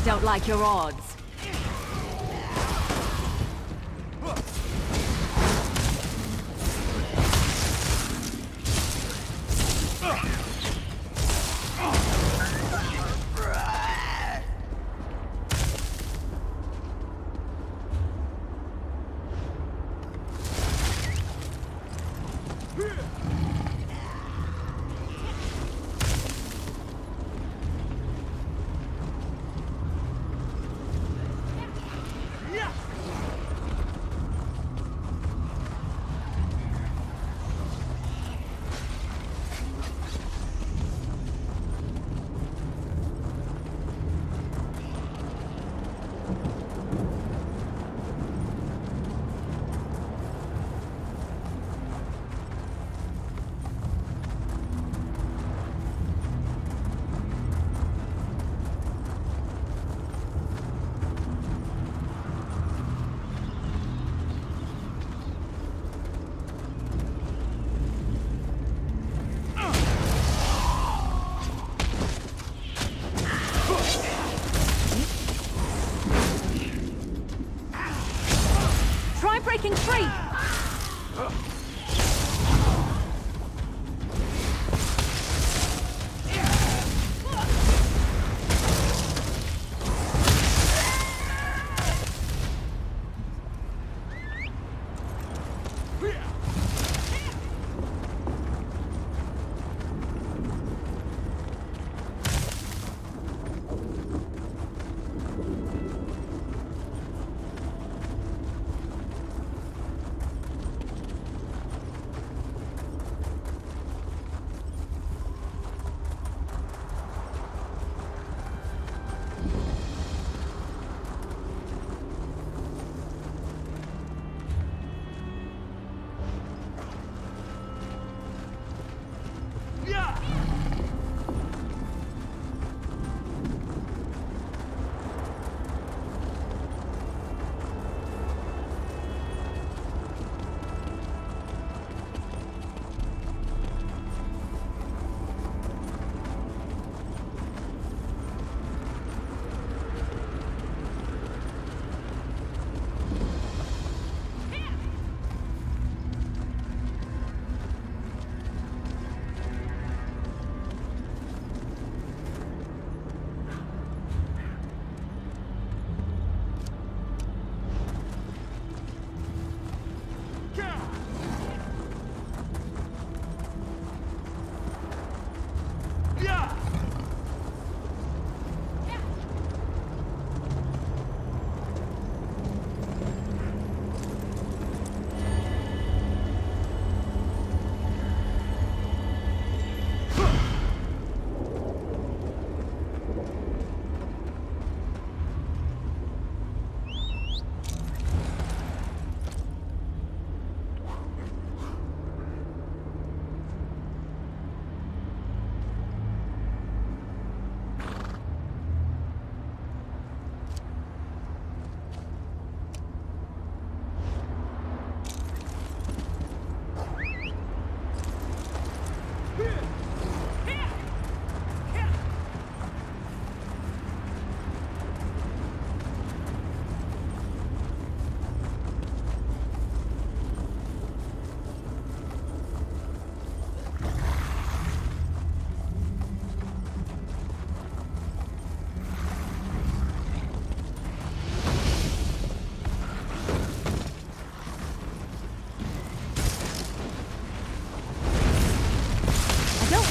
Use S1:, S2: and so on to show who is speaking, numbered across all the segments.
S1: Don't like your odds. Breaking free!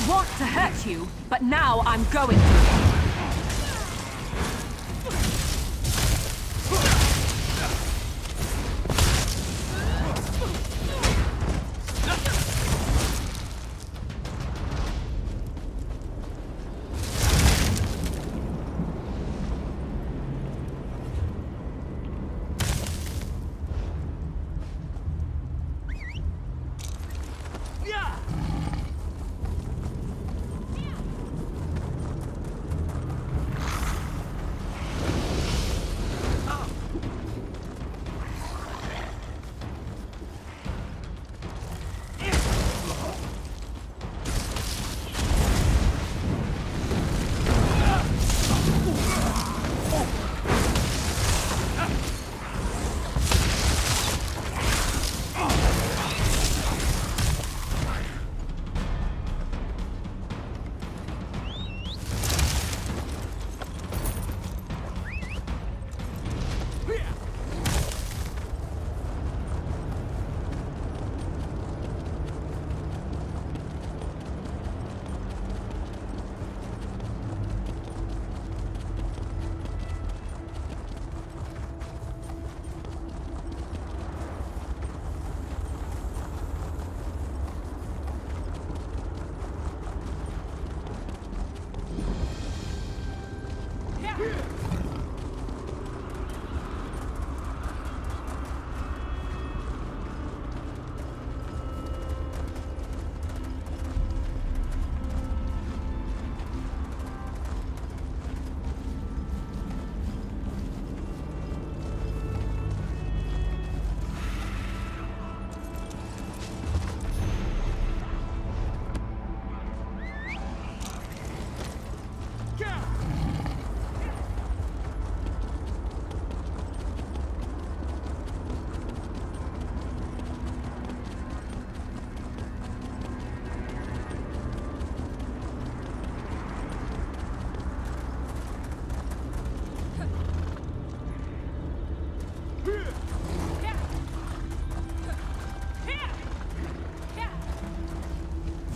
S1: Want to hurt you, but now I'm going to.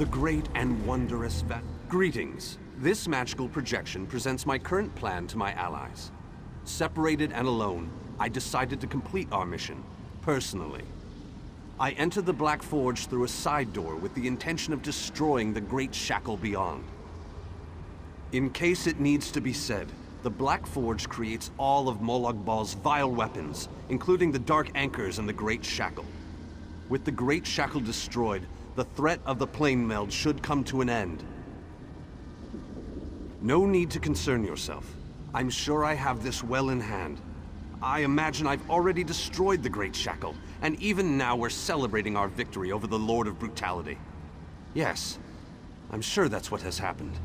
S2: The great and wondrous Greetings. This magical projection presents my current plan to my allies. Separated and alone, I decided to complete our mission, personally. I entered the Black Forge through a side door with the intention of destroying the Great Shackle beyond. In case it needs to be said, the Black Forge creates all of Molag Bal's vile weapons, including the Dark Anchors and the Great Shackle. With the Great Shackle destroyed, the threat of the Plane Meld should come to an end. No need to concern yourself. I'm sure I have this well in hand. I imagine I've already destroyed the Great Shackle, and even now we're celebrating our victory over the Lord of Brutality. Yes, I'm sure that's what has happened.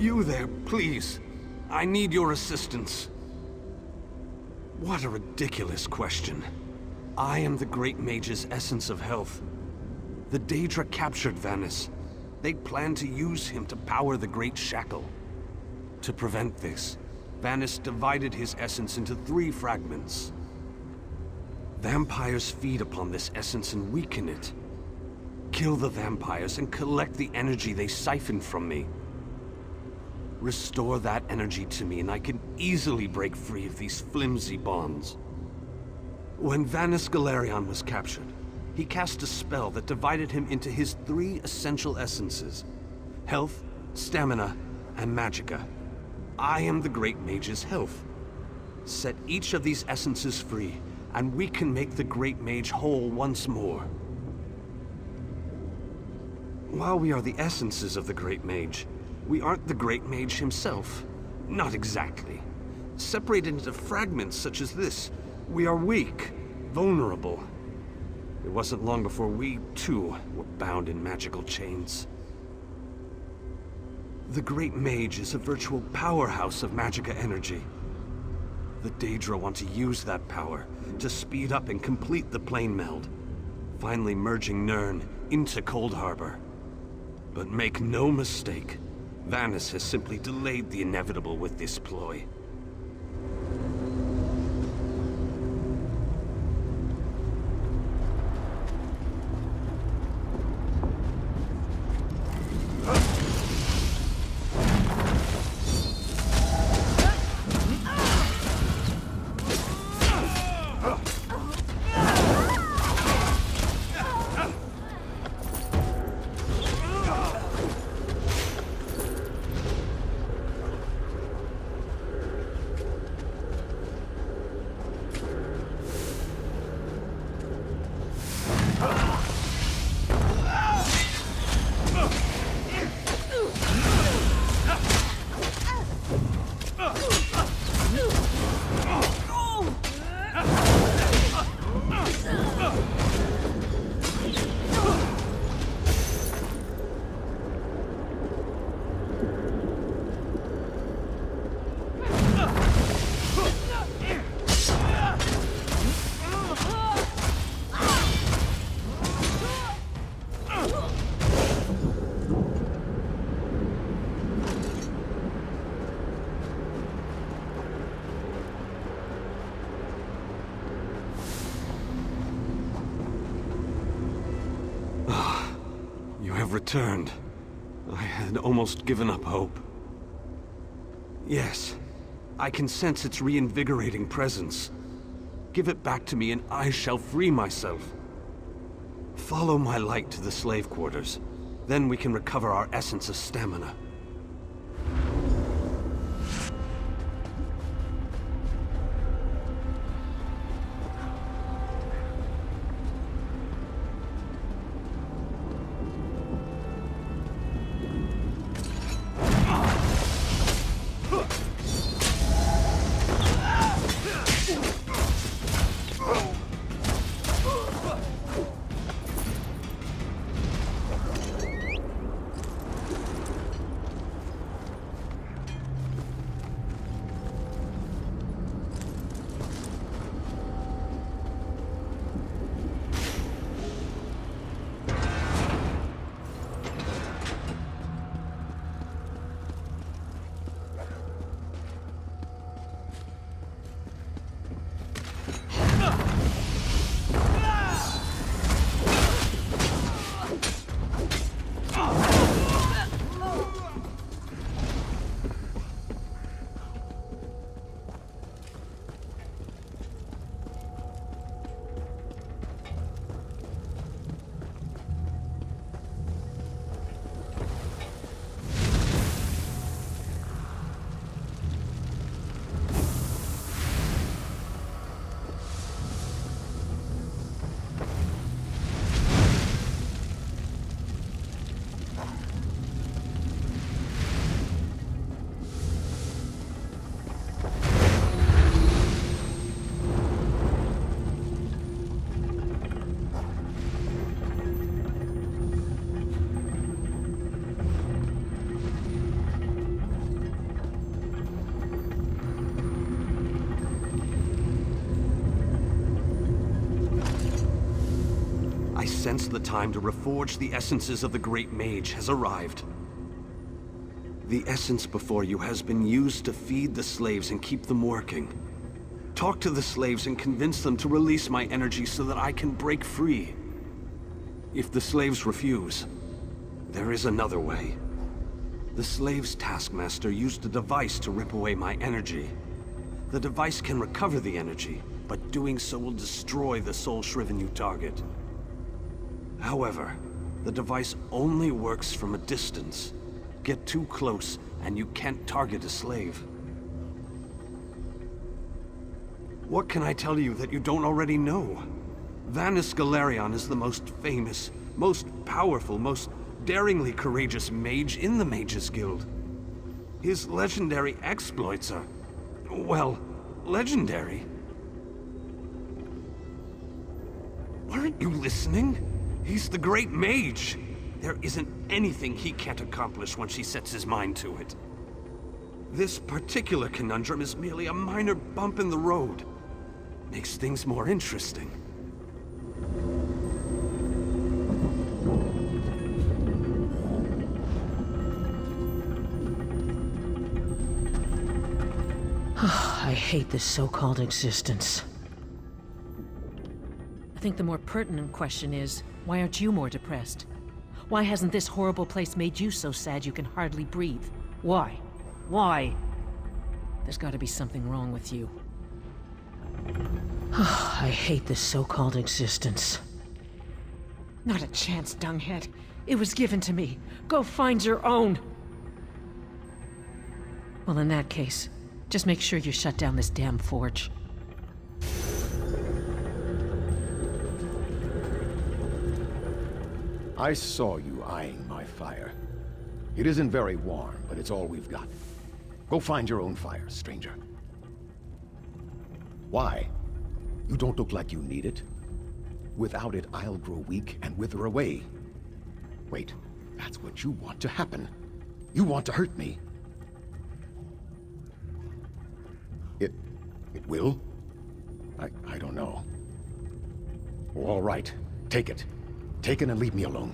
S2: You there, please. I need your assistance. What a ridiculous question. I am the Great Mage's essence of health. The Daedra captured Vannis. They planned to use him to power the Great Shackle. To prevent this, Vannis divided his essence into 3 fragments. Vampires feed upon this essence and weaken it. Kill the vampires and collect the energy they siphoned from me. Restore that energy to me and I can easily break free of these flimsy bonds. When Vannis Galerion was captured, he cast a spell that divided him into his 3 essential essences: health, stamina, and magicka. I am the Great Mage's health. Set each of these essences free, and we can make the Great Mage whole once more. While we are the essences of the Great Mage, we aren't the Great Mage himself. Not exactly. Separated into fragments such as this, we are weak, vulnerable. It wasn't long before we, too, were bound in magical chains. The Great Mage is a virtual powerhouse of magicka energy. The Daedra want to use that power to speed up and complete the plane meld, finally merging Nirn into Cold Harbor. But make no mistake, Vannis has simply delayed the inevitable with this ploy. Returned. I had almost given up hope. Yes, I can sense its reinvigorating presence. Give it back to me and I shall free myself. Follow my light to the slave quarters. Then we can recover our essence of stamina. I sense the time to reforge the essences of the Great Mage has arrived. The essence before you has been used to feed the slaves and keep them working. Talk to the slaves and convince them to release my energy so that I can break free. If the slaves refuse, there is another way. The slaves' taskmaster used a device to rip away my energy. The device can recover the energy, but doing so will destroy the soul-shriven you target. However, the device only works from a distance. Get too close, and you can't target a slave. What can I tell you that you don't already know? Vanus Galerion is the most famous, most powerful, most daringly courageous mage in the Mages Guild. His legendary exploits are, well, legendary. Aren't you listening? He's the Great Mage. There isn't anything he can't accomplish once he sets his mind to it. This particular conundrum is merely a minor bump in the road. Makes things more interesting.
S3: I hate this so-called existence. I think the more pertinent question is, why aren't you more depressed? Why hasn't this horrible place made you so sad you can hardly breathe? Why? Why? There's gotta be something wrong with you. I hate this so-called existence. Not a chance, dunghead. It was given to me. Go find your own! Well, in that case, just make sure you shut down this damn forge.
S4: I saw you eyeing my fire. It isn't very warm, but it's all we've got. Go find your own fire, stranger. Why? You don't look like you need it. Without it, I'll grow weak and wither away. Wait, that's what you want to happen. You want to hurt me. It will? I don't know. All right, take it. Take it and leave me alone.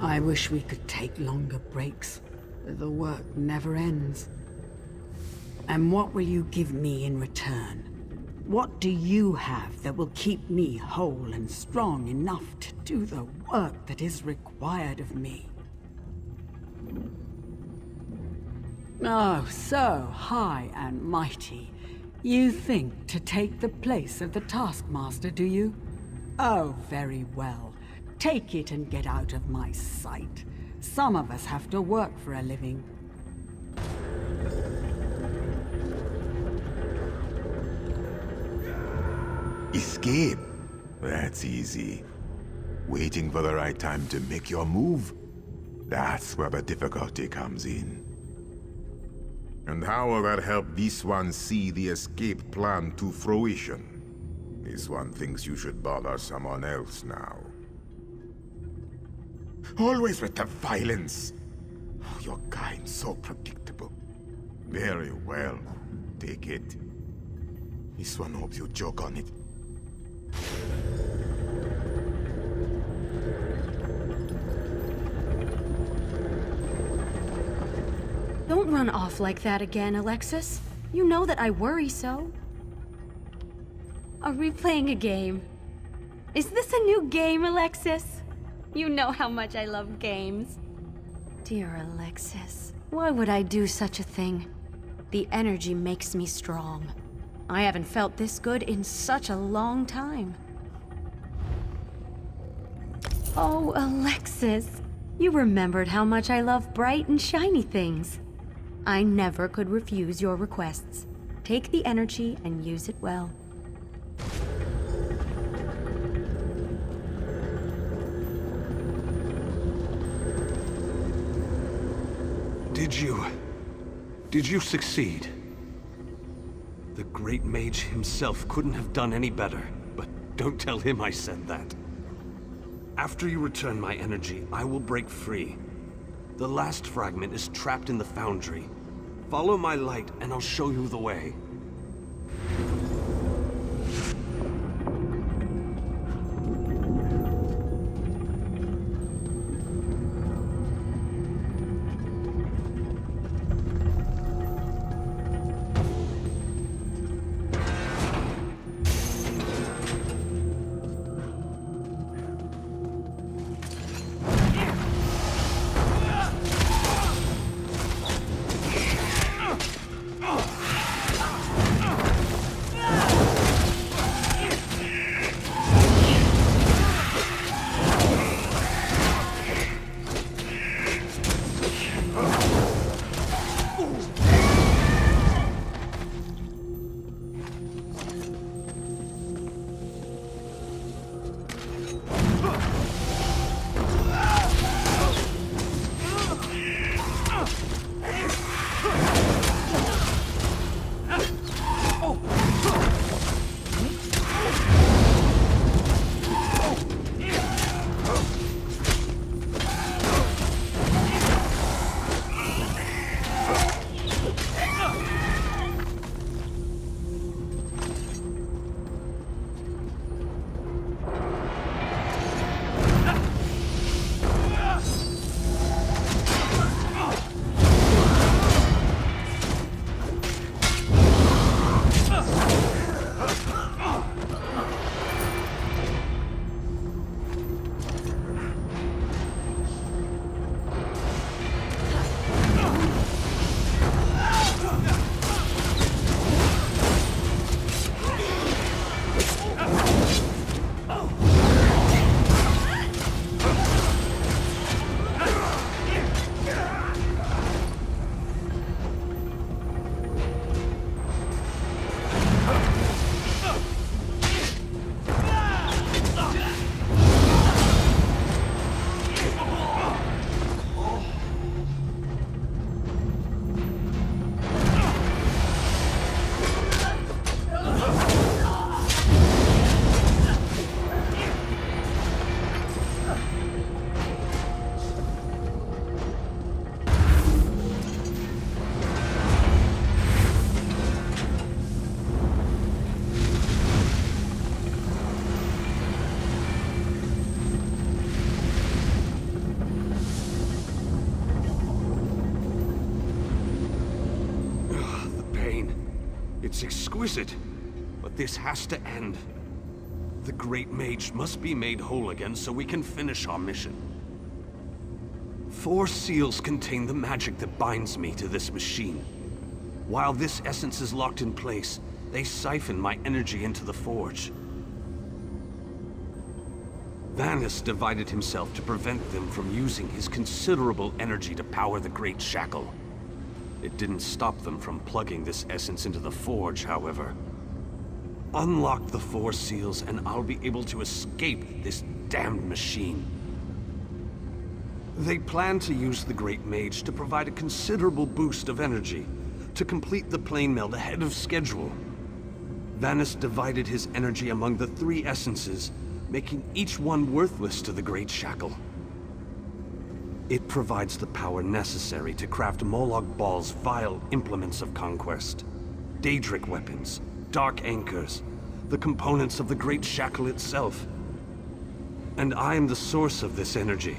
S5: I wish we could take longer breaks. The work never ends. And what will you give me in return? What do you have that will keep me whole and strong enough to do the work that is required of me? Oh, so high and mighty. You think to take the place of the Taskmaster, do you? Oh, very well. Take it and get out of my sight. Some of us have to work for a living.
S6: Escape? That's easy. Waiting for the right time to make your move? That's where the difficulty comes in. And how will that help this one see the escape plan to fruition? This one thinks you should bother someone else now. Always with the violence. Oh, your kind's so predictable. Very well. Take it. This one hopes you joke on it.
S7: Don't run off like that again, Alexis. You know that I worry so. Are we playing a game? Is this a new game, Alexis? You know how much I love games. Dear Alexis, why would I do such a thing? The energy makes me strong. I haven't felt this good in such a long time. Oh, Alexis, you remembered how much I love bright and shiny things. I never could refuse your requests. Take the energy and use it well.
S2: Did you succeed? The Great Mage himself couldn't have done any better, but don't tell him I said that. After you return my energy, I will break free. The last fragment is trapped in the foundry. Follow my light and I'll show you the way. exquisite, but this has to end. The Great Mage must be made whole again so we can finish our mission. 4 seals contain the magic that binds me to this machine. While this essence is locked in place, they siphon my energy into the forge. Vanus divided himself to prevent them from using his considerable energy to power the Great Shackle. It didn't stop them from plugging this essence into the forge, however. Unlock the 4 seals and I'll be able to escape this damned machine. They plan to use the Great Mage to provide a considerable boost of energy to complete the plane meld ahead of schedule. Vanus divided his energy among the 3 essences, making each one worthless to the Great Shackle. It provides the power necessary to craft Molag Bal's vile implements of conquest. Daedric weapons, dark anchors, the components of the Great Shackle itself. And I am the source of this energy,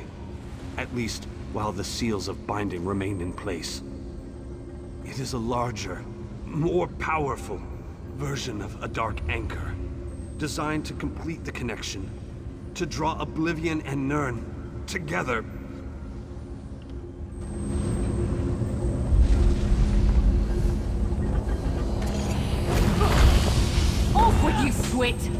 S2: at least while the seals of binding remain in place. It is a larger, more powerful version of a dark anchor, designed to complete the connection, to draw Oblivion and Nirn together.
S1: Off with you, Swit!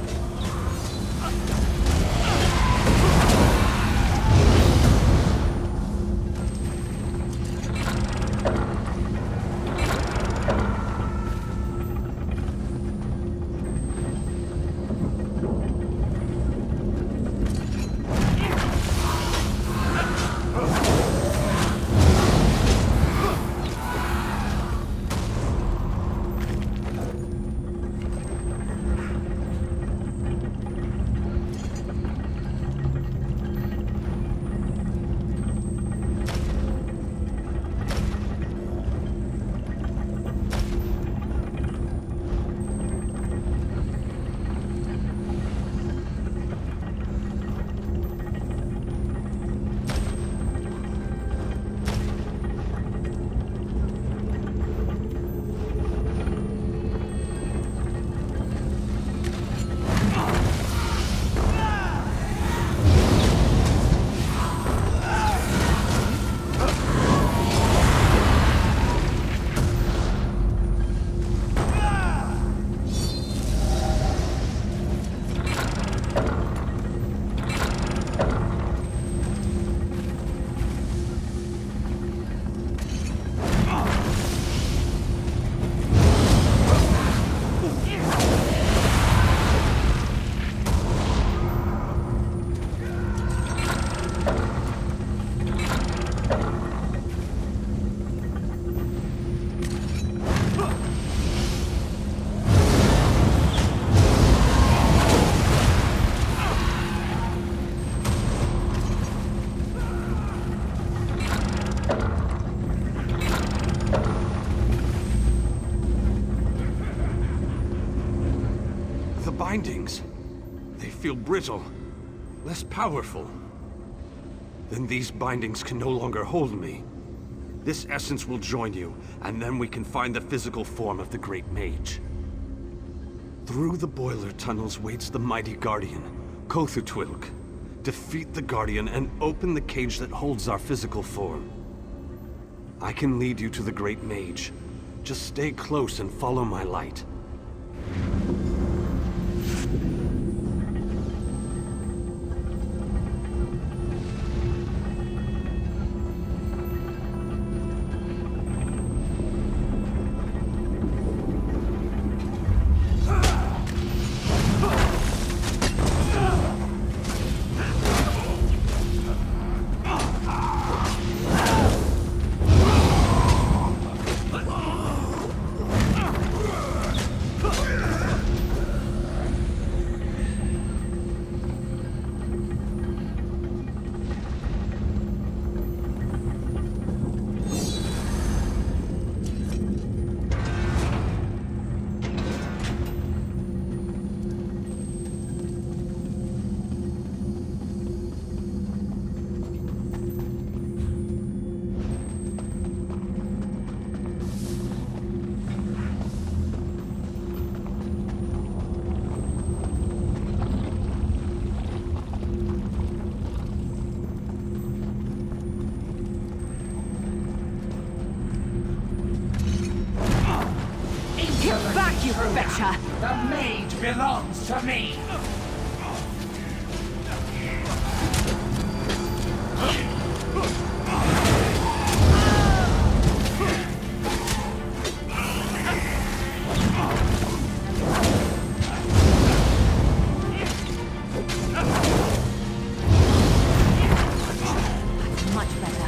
S2: Bindings. They feel brittle, less powerful. Then these bindings can no longer hold me. This essence will join you, and then we can find the physical form of the Great Mage. Through the boiler tunnels waits the mighty Guardian, Kothutwilk. Defeat the Guardian and open the cage that holds our physical form. I can lead you to the Great Mage. Just stay close and follow my light.
S8: age belongs to me!
S3: Much better.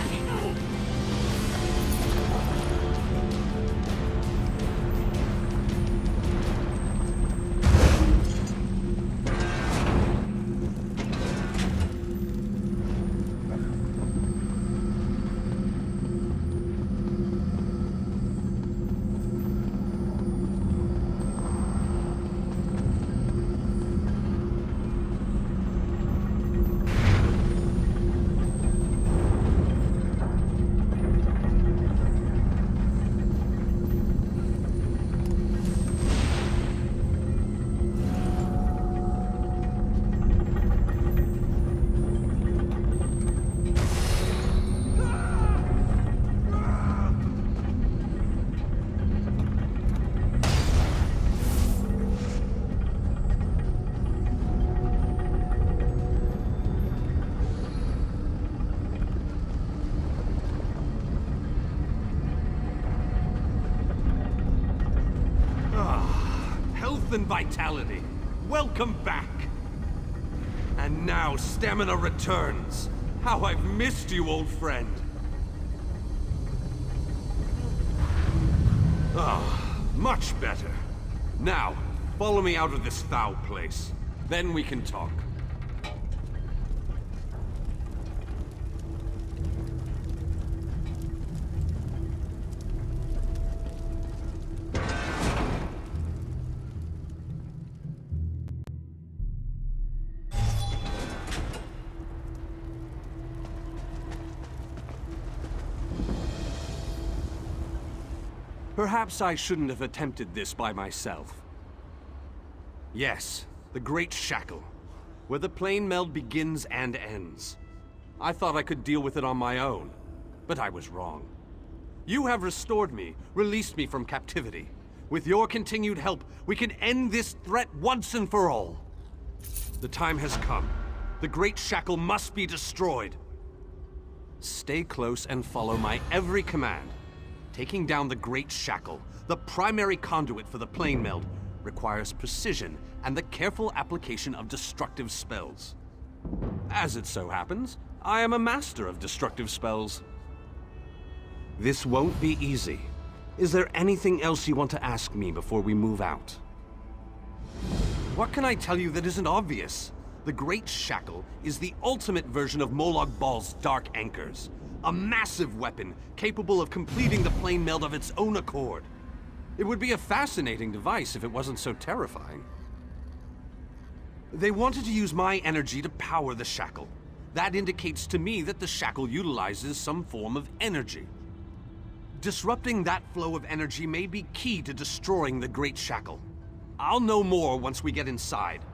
S2: Health and vitality. Welcome back. And now stamina returns. How I've missed you, old friend. Ah, much better. Now, follow me out of this foul place. Then we can talk. Perhaps I shouldn't have attempted this by myself. Yes, the Great Shackle, where the plane meld begins and ends. I thought I could deal with it on my own, but I was wrong. You have restored me, released me from captivity. With your continued help, we can end this threat once and for all. The time has come. The Great Shackle must be destroyed. Stay close and follow my every command. Taking down the Great Shackle, the primary conduit for the plane meld, requires precision and the careful application of destructive spells. As it so happens, I am a master of destructive spells. This won't be easy. Is there anything else you want to ask me before we move out? What can I tell you that isn't obvious? The Great Shackle is the ultimate version of Molag Bal's Dark Anchors. A massive weapon capable of completing the plane meld of its own accord. It would be a fascinating device if it wasn't so terrifying. They wanted to use my energy to power the Shackle. That indicates to me that the Shackle utilizes some form of energy. Disrupting that flow of energy may be key to destroying the Great Shackle. I'll know more once we get inside,